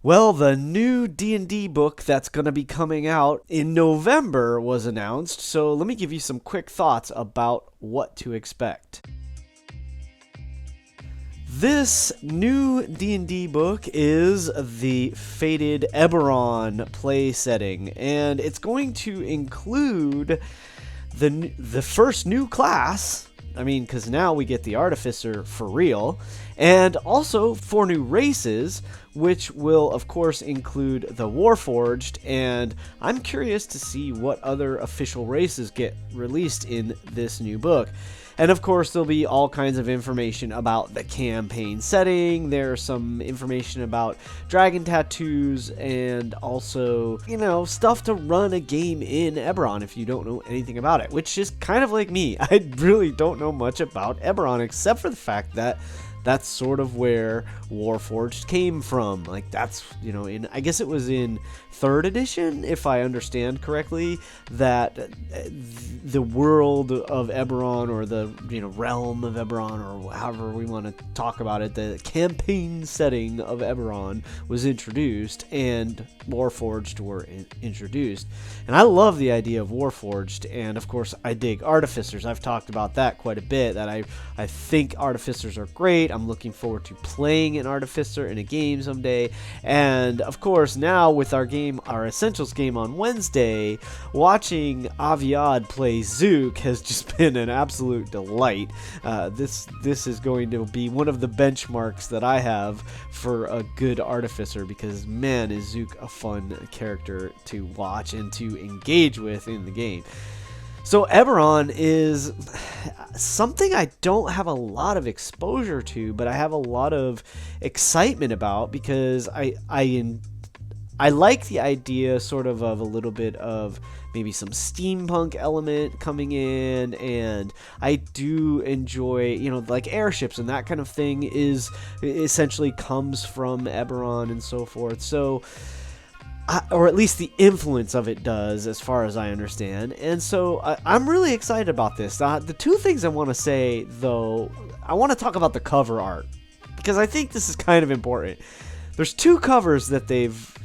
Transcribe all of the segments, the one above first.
Well, the new D&D book that's going to be coming out in November was announced, so let me give you some quick thoughts about what to expect. This new D&D book is the Fated Eberron play setting, and it's going to include the first new class. I mean, because now we get the Artificer for real, and also 4 new races, which will, of course, include the Warforged, and I'm curious to see what other official races get released in this new book. And of course, there'll be all kinds of information about the campaign setting. There's some information about dragon tattoos and also, stuff to run a game in Eberron if you don't know anything about it, which is kind of like me. I really don't know much about Eberron except for the fact that that's sort of where Warforged came from. Like, that's, I guess it was in 3rd edition, if I understand correctly, that the world of Eberron, or the, realm of Eberron, or however we want to talk about it, the campaign setting of Eberron was introduced, and Warforged were introduced. And I love the idea of Warforged, and of course I dig Artificers. I've talked about that quite a bit, that I think Artificers are great. I'm looking forward to playing an Artificer in a game someday. And of course, now with our Essentials game on Wednesday, watching Aviad play Zook has just been an absolute delight. This is going to be one of the benchmarks that I have for a good Artificer, because man, is Zook a fun character to watch and to engage with in the game. So Eberron is something I don't have a lot of exposure to, but I have a lot of excitement about, because I like the idea sort of a little bit of maybe some steampunk element coming in, and I do enjoy, like airships and that kind of thing is essentially comes from Eberron and so forth. So, or at least the influence of it does, as far as I understand. And so I'm really excited about this. The 2 things I want to say, though, I want to talk about the cover art, because I think this is kind of important. There's 2 covers that they've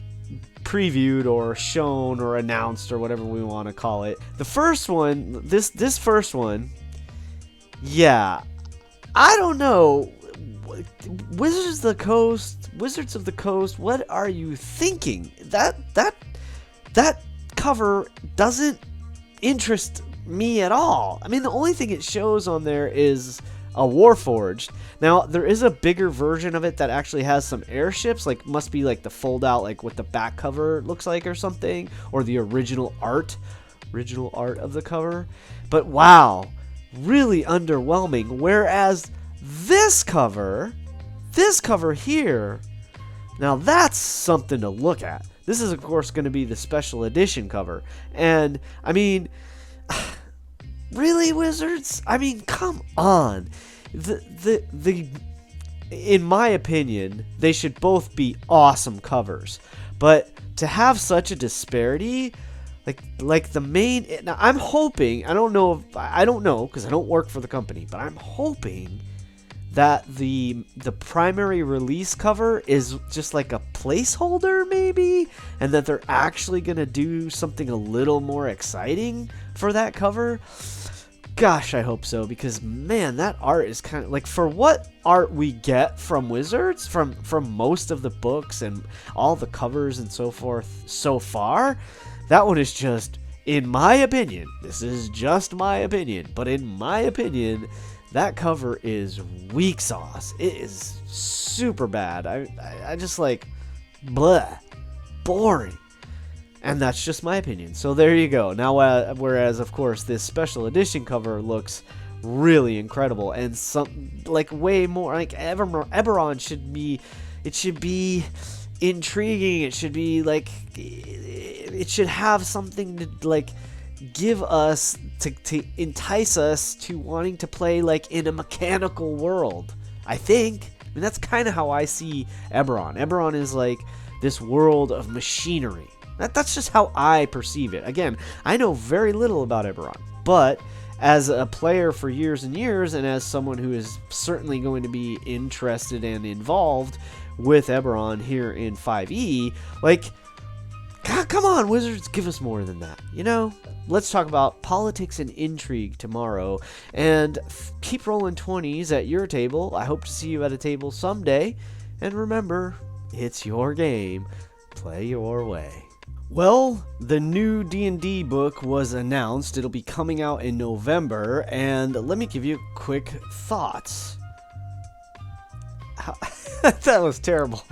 previewed or shown or announced, or whatever we want to call it. The first one, this first one, yeah, I don't know. Wizards of the Coast, what are you thinking? That cover doesn't interest me at all. I mean, the only thing it shows on there is a Warforged. Now, there is a bigger version of it that actually has some airships, like must be like the fold out, like what the back cover looks like or something, or the original art of the cover. But wow, really underwhelming. Whereas this cover here, now that's something to look at. This is, of course, going to be the special edition cover. And, I mean, really, Wizards? I mean, come on. In my opinion, they should both be awesome covers. But to have such a disparity, like the main, now I'm hoping, I don't know because I don't work for the company, but I'm hoping that the primary release cover is just like a placeholder, maybe, and that they're actually going to do something a little more exciting for that cover. Gosh, I hope so, because man, that art is kind of like, for what art we get from Wizards, from most of the books and all the covers and so forth so far, that one is just, in my opinion, this is just my opinion, but in my opinion, that cover is weak sauce. It is super bad. I just like, bleh, boring. And that's just my opinion. So there you go. Now, whereas, of course, this special edition cover looks really incredible, and some, like, way more, like, Eberron should be, it should be intriguing. It should be, like, it should have something to, like, give us, to entice us to wanting to play, like, in a mechanical world, I think. I mean, that's kind of how I see Eberron. Eberron is, like, this world of machinery. That's just how I perceive it. Again, I know very little about Eberron, but as a player for years and years, and as someone who is certainly going to be interested and involved with Eberron here in 5e. Like, God, come on, Wizards, give us more than that, you know? Let's talk about politics and intrigue tomorrow, and keep rolling 20s at your table. I hope to see you at a table someday, and remember, it's your game. Play your way. Well, the new D&D book was announced. It'll be coming out in November, and let me give you quick thoughts. That was terrible.